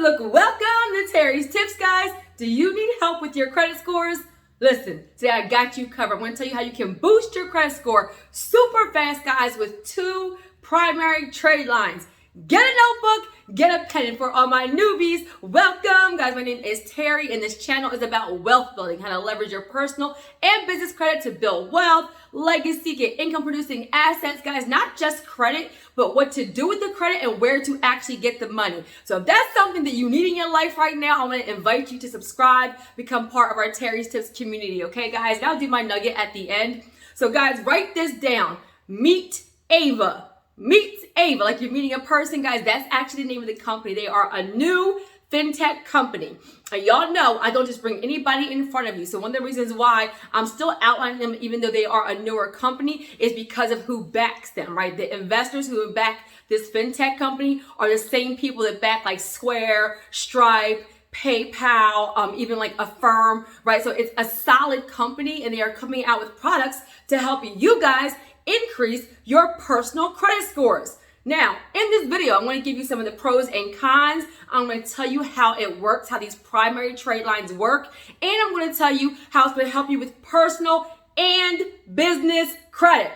Look, welcome to Terry's Tips, guys. Do you need help with your credit scores? Listen, today I got you covered. I'm going to tell you how you can boost your credit score super fast, guys, with 2 primary trade lines. Get a notebook, get a pen. And for all my newbies, welcome. Guys, my name is Terry, and this channel is about wealth building, how to leverage your personal and business credit to build wealth, legacy, get income-producing assets, guys, not just credit, but what to do with the credit and where to actually get the money. So if that's something that you need in your life right now, I want to invite you to subscribe, become part of our Terry's Tips community, okay, guys? Now I'll do my nugget at the end. So, guys, write this down. Meet Ava. Meet Ava, like you're meeting a person, guys. That's actually the name of the company. They are a new fintech company. And y'all know I don't just bring anybody in front of you. So one of the reasons why I'm still outlining them, even though they are a newer company, is because of who backs them, right? The investors who have backed this fintech company are the same people that back like Square, Stripe, PayPal, even like Affirm, right? So it's a solid company, and they are coming out with products to help you guys increase your personal credit scores. Now, in this video, I'm going to give you some of the pros and cons. I'm going to tell you how it works, how these primary trade lines work, and I'm going to tell you how it's going to help you with personal and business credit.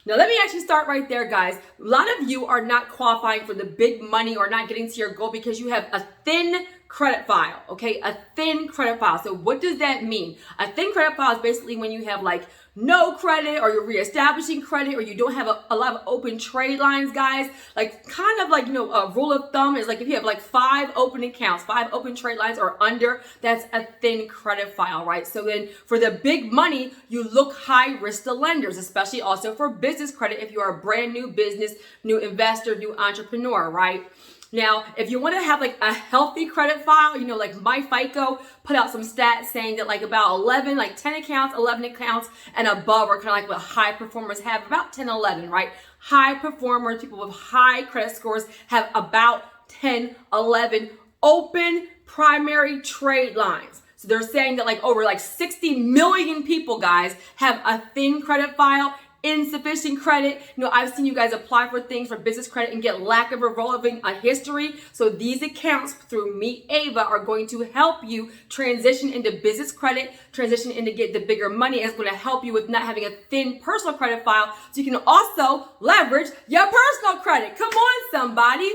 Now, let me actually start right there, guys. A lot of you are not qualifying for the big money or not getting to your goal because you have a thin credit file, okay? A thin credit file. So what does that mean? A thin credit file is basically when you have like no credit, or you're reestablishing credit, or you don't have a lot of open trade lines, guys. Like kind of like, you know, a rule of thumb is like if you have like 5 open accounts, 5 open trade lines or under, that's a thin credit file, right? So then for the big money, you look high risk to lenders, especially also for business credit if you are a brand new business, new investor, new entrepreneur, right? Now, if you want to have like a healthy credit file, you know, like my FICO put out some stats saying that like about 11, like 10 accounts, 11 accounts and above are kind of like what high performers have, about 10, 11, right? High performers, people with high credit scores have about 10, 11 open primary trade lines. So they're saying that like over like 60 million people, guys, have a thin credit file, insufficient credit. You know, I've seen you guys apply for things for business credit and get lack of revolving history. So these accounts through Meet Ava are going to help you transition into business credit, transition into get the bigger money. It's going to help you with not having a thin personal credit file, so you can also leverage your personal credit. Come on, somebody.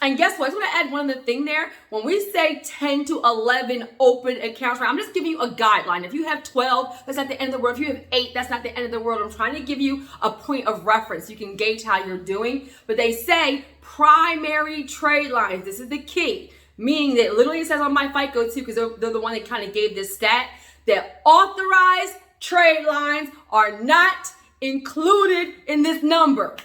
And guess what? I just want to add one other thing there. When we say 10 to 11 open accounts, right, I'm just giving you a guideline. If you have 12, that's not the end of the world. If you have 8, that's not the end of the world. I'm trying to give you a point of reference. You can gauge how you're doing. But they say primary trade lines. This is the key. Meaning that literally it says on my FICO too, because they're the one that kind of gave this stat, that authorized trade lines are not included in this number.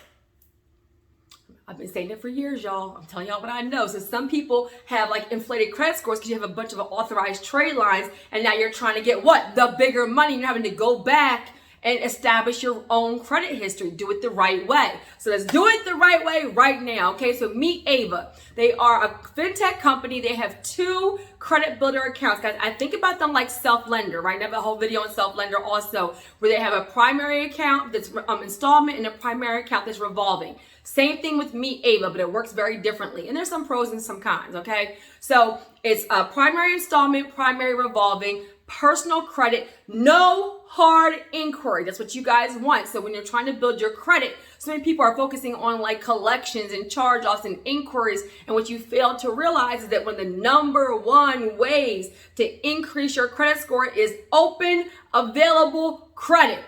I've been saying it for years, y'all. I'm telling y'all what I know. So some people have like inflated credit scores because you have a bunch of authorized trade lines, and now you're trying to get what? The bigger money. You're having to go back and establish your own credit history. Do it the right way. So let's do it the right way right now, okay? So Meet Ava. They are a fintech company. They have 2 credit builder accounts, guys. I think about them like self-lender, right? I have a whole video on self-lender also, where they have a primary account that's installment and a primary account that's revolving. Same thing with Meet Ava, but it works very differently. And there's some pros and some cons, okay? So it's a primary installment, primary revolving, personal credit, no hard inquiry. That's what you guys want. So when you're trying to build your credit, so many people are focusing on like collections and charge-offs and inquiries. And what you fail to realize is that one of the number 1 ways to increase your credit score is open, available credit.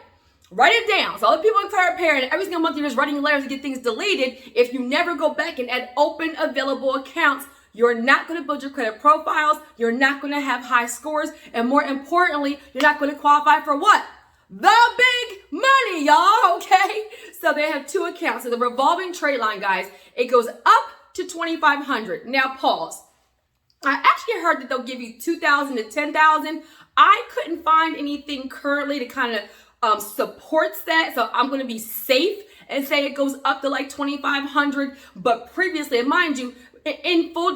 Write it down. So all the people in credit repair, every single month you're just writing letters to get things deleted. If you never go back and add open available accounts, you're not going to build your credit profiles. You're not going to have high scores. And more importantly, you're not going to qualify for what? The big money, y'all, okay? So they have 2 accounts. So the revolving trade line, guys, it goes up to $2,500. Now pause. I actually heard that they'll give you $2,000 to $10,000. I couldn't find anything currently to kind of supports that, so I'm going to be safe and say it goes up to like $2,500. But previously, and mind you, in full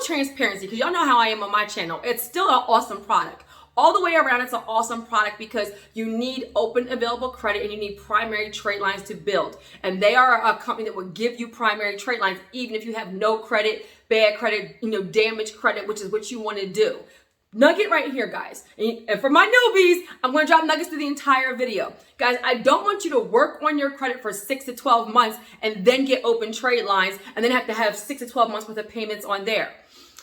transparency, because y'all know how I am on my channel, it's still an awesome product. All the way around, it's an awesome product because you need open available credit and you need primary trade lines to build. And they are a company that will give you primary trade lines even if you have no credit, bad credit, damaged credit, which is what you want to do. Nugget right here, guys. And for my newbies, I'm going to drop nuggets through the entire video. Guys, I don't want you to work on your credit for 6 to 12 months and then get open trade lines and then have to have 6 to 12 months worth of payments on there.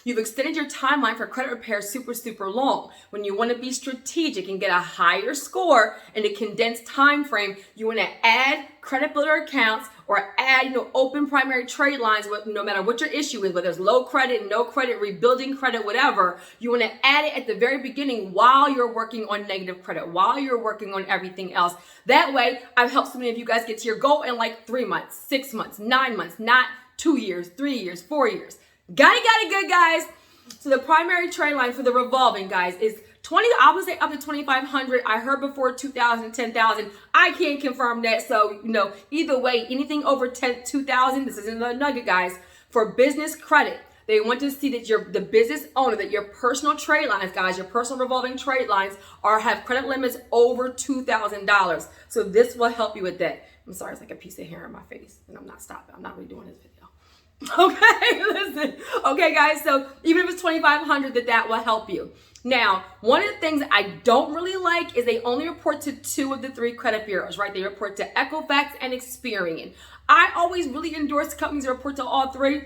You've extended your timeline for credit repair super long. When you want to be strategic and get a higher score in a condensed time frame, you want to add credit builder accounts or add open primary trade lines with no matter what your issue is, whether it's low credit, no credit, rebuilding credit, whatever. You want to add it at the very beginning while you're working on negative credit, while you're working on everything else. That way, I've helped so many of you guys get to your goal in like 3 months, 6 months, 9 months, not 2 years, 3 years, 4 years. Got it good, guys. So the primary trade line for the revolving, guys, is I would say up to 2,500. I heard before 2,000, 10,000. I can't confirm that. So, either way, anything over 2,000, this isn't a nugget, guys. For business credit, they want to see that you're the business owner, that your personal trade lines, guys, your personal revolving trade lines have credit limits over $2,000. So this will help you with that. I'm sorry, it's like a piece of hair in my face, and I'm not stopping. I'm not redoing this video. Okay, listen. Okay, guys, so even if it's 2,500, that will help you. Now, one of the things I don't really like is they only report to 2 of the 3 credit bureaus, right? They report to Equifax and Experian. I always really endorse companies that report to all 3.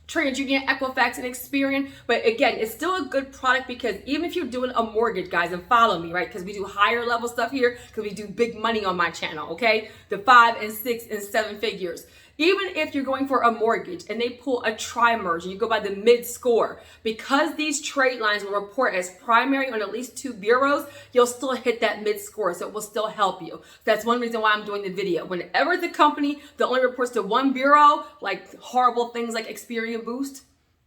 TransUnion, Equifax, and Experian. But again, it's still a good product because even if you're doing a mortgage, guys, and follow me, right? Because we do higher level stuff here because we do big money on my channel, okay? The 5 and 6 and 7 figures. Even if you're going for a mortgage and they pull a tri-merge and you go by the mid score, because these trade lines will report as primary on at least 2 bureaus, you'll still hit that mid score. So it will still help you. That's one reason why I'm doing the video. Whenever the company that only reports to 1 bureau, like horrible things like Experian Boost,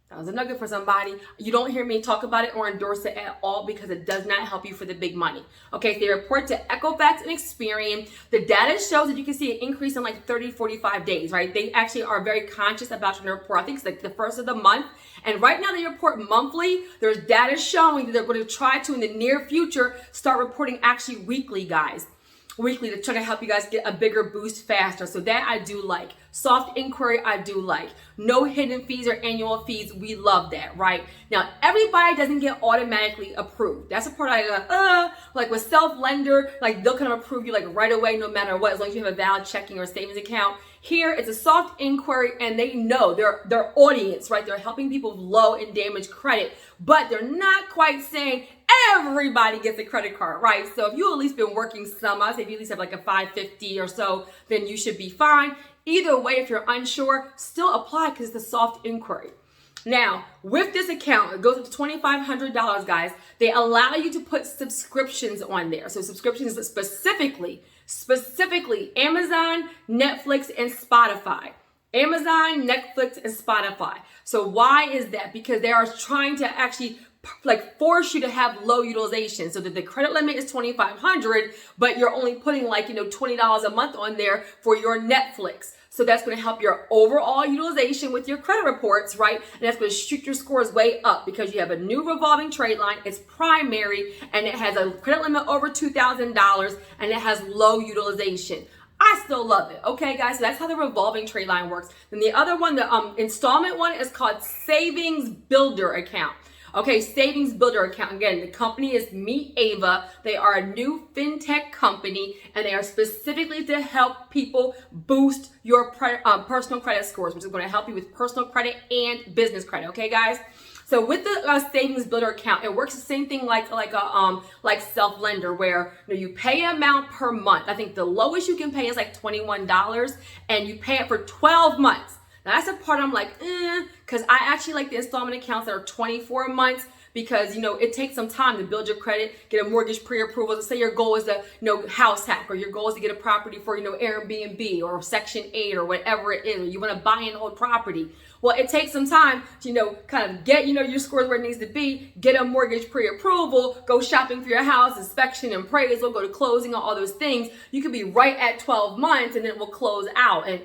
that was a nugget for somebody. You don't hear me talk about it or endorse it at all because it does not help you for the big money. Okay, so they report to Equifax and Experian. The data shows that you can see an increase in like 30, 45 days, right? They actually are very conscious about your report. I think it's like the first of the month. And right now they report monthly. There's data showing that they're going to try to, in the near future, start reporting actually weekly, guys. Weekly to try to help you guys get a bigger boost faster. So that I do like. Soft inquiry, I do like. No hidden fees or annual fees. We love that, right? Now, everybody doesn't get automatically approved. That's the part I go, like with self-lender, like they'll kind of approve you like right away no matter what, as long as you have a valid checking or savings account. Here, it's a soft inquiry and they know their audience, right? They're helping people with low and damaged credit, but they're not quite saying everybody gets a credit card, right? So if you at least been working some, I say if you at least have like a 550 or so, then you should be fine. Either way, if you're unsure, still apply because it's a soft inquiry. Now, with this account, it goes up to $2,500, guys. They allow you to put subscriptions on there. So subscriptions specifically Amazon, Netflix, and Spotify. Amazon, Netflix, and Spotify. So why is that? Because they are trying to actually like force you to have low utilization so that the credit limit is $2,500, but you're only putting like, $20 a month on there for your Netflix. So that's going to help your overall utilization with your credit reports, right? And that's going to shoot your scores way up because you have a new revolving trade line. It's primary and it has a credit limit over $2,000 and it has low utilization. I still love it. Okay, guys, so that's how the revolving trade line works. Then the other one, the installment one, is called Savings Builder Account. Okay, Savings Builder Account. Again, the company is Meet Ava. They are a new fintech company, and they are specifically to help people boost your personal credit scores, which is going to help you with personal credit and business credit. Okay, guys. So with the Savings Builder Account, it works the same thing like self-lender, where you pay an amount per month. I think the lowest you can pay is like $21, and you pay it for 12 months. Now that's the part I'm like, because I actually like the installment accounts that are 24 months because, it takes some time to build your credit, get a mortgage pre-approval. Let's say your goal is to, house hack, or your goal is to get a property for, Airbnb or Section 8 or whatever it is, or you want to buy an old property. Well, it takes some time to, kind of get, your scores where it needs to be, get a mortgage pre-approval, go shopping for your house, inspection and appraisal, go to closing, all those things. You could be right at 12 months and then it will close out. And,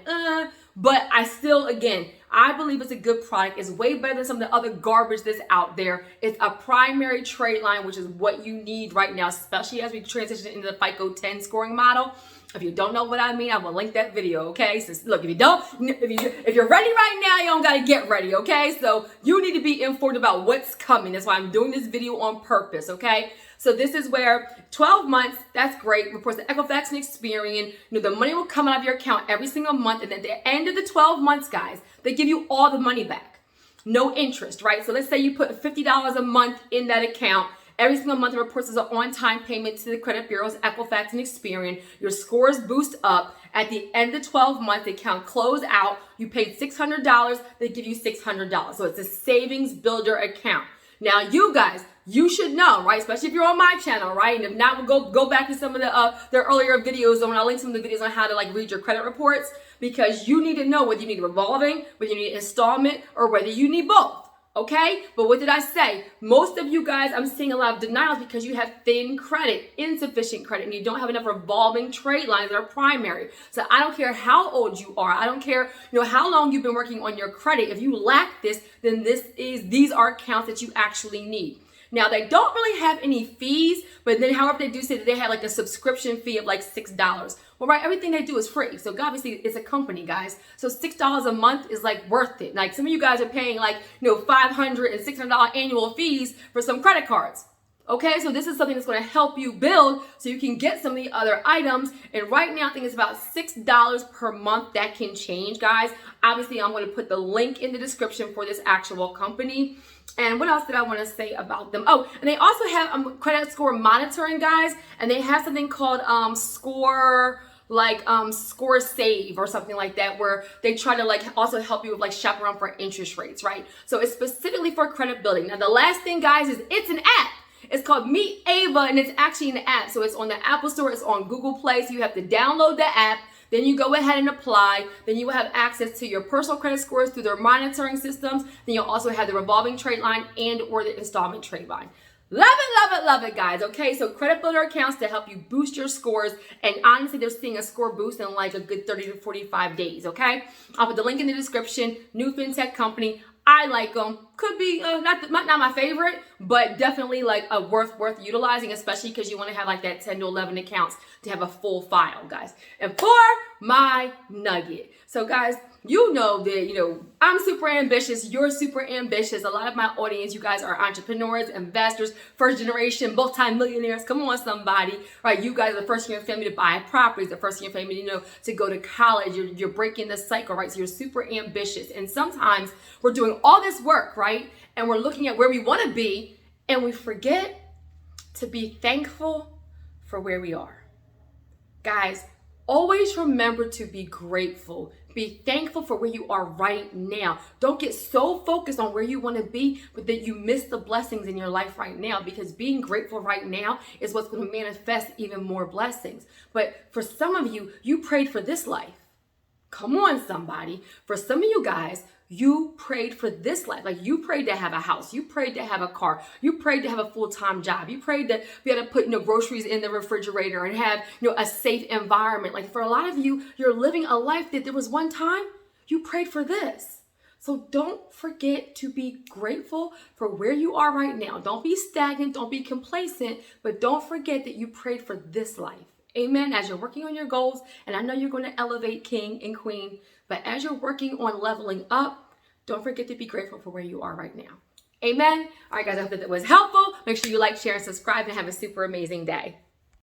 But I still, again, I believe it's a good product. It's way better than some of the other garbage that's out there. It's a primary trade line, which is what you need right now, especially as we transition into the FICO 10 scoring model. If you don't know what I mean, I will link that video, okay? So look, if you're ready right now, you don't gotta get ready, okay? So you need to be informed about what's coming. That's why I'm doing this video on purpose, okay? So this is where 12 months, that's great, reports the Equifax and Experian. The money will come out of your account every single month, and at the end of the 12 months, guys, they give you all the money back. No interest, right? So let's say you put $50 a month in that account. Every single month, it reports as an on-time payment to the credit bureaus, Equifax and Experian. Your scores boost up. At the end of the 12 months, the account close out. You paid $600, they give you $600. So it's a savings builder account. Now, you guys, you should know, right? Especially if you're on my channel, right? And if not, we'll go back to some of the earlier videos, and I'll link some of the videos on how to read your credit reports, because you need to know whether you need revolving, whether you need installment, or whether you need both. Okay? But what did I say? Most of you guys, I'm seeing a lot of denials because you have thin credit, insufficient credit, and you don't have enough revolving trade lines that are primary. So I don't care how old you are. I don't care, how long you've been working on your credit. If you lack this, then these are accounts that you actually need. Now, they don't really have any fees, but then however they do say that they have a subscription fee of $6. Well, right, everything they do is free. So obviously it's a company, guys. So $6 a month is worth it. Some of you guys are paying $500 and $600 annual fees for some credit cards. Okay, so this is something that's going to help you build so you can get some of the other items. And right now, I think it's about $6 per month. That can change, guys. Obviously, I'm going to put the link in the description for this actual company. And what else did I want to say about them? Oh, and they also have credit score monitoring, guys. And they have something called Score Save or something like that, where they try to also help you with shop around for interest rates, right? So it's specifically for credit building. Now, the last thing, guys, is it's an app. It's called Meet Ava, and it's actually an app. So it's on the Apple Store, it's on Google Play. So you have to download the app. Then you go ahead and apply. Then you will have access to your personal credit scores through their monitoring systems. Then you'll also have the revolving trade line and or the installment trade line. Love it, love it, love it, guys. Okay, so credit builder accounts to help you boost your scores. And honestly, they're seeing a score boost in a good 30 to 45 days, okay? I'll put the link in the description. New fintech company. I like them. Could be not my favorite, but definitely worth utilizing, especially because you want to have that 10 to 11 accounts to have a full file, guys. And for my nugget. So guys, you know that, I'm super ambitious. You're super ambitious. A lot of my audience, you guys are entrepreneurs, investors, first generation, multi-millionaires. Come on, somebody, right? You guys are the first in your family to buy properties, the first in your family, to go to college. You're breaking the cycle, right? So you're super ambitious. And sometimes we're doing all this work, right? And we're looking at where we want to be, and we forget to be thankful for where we are. Guys, always remember to be grateful. Be thankful for where you are right now. Don't get so focused on where you want to be, but that you miss the blessings in your life right now, because being grateful right now is what's going to manifest even more blessings. But for some of you, you prayed for this life. Come on, somebody. For some of you guys, you prayed for this life. You prayed to have a house. You prayed to have a car. You prayed to have a full-time job. You prayed to be able to put groceries in the refrigerator and have a safe environment. For a lot of you, you're living a life that there was one time you prayed for this. So don't forget to be grateful for where you are right now. Don't be stagnant. Don't be complacent. But don't forget that you prayed for this life. Amen. As you're working on your goals, and I know you're going to elevate king and queen, but as you're working on leveling up, don't forget to be grateful for where you are right now. Amen. All right, guys, I hope that was helpful. Make sure you like, share, and subscribe, and have a super amazing day.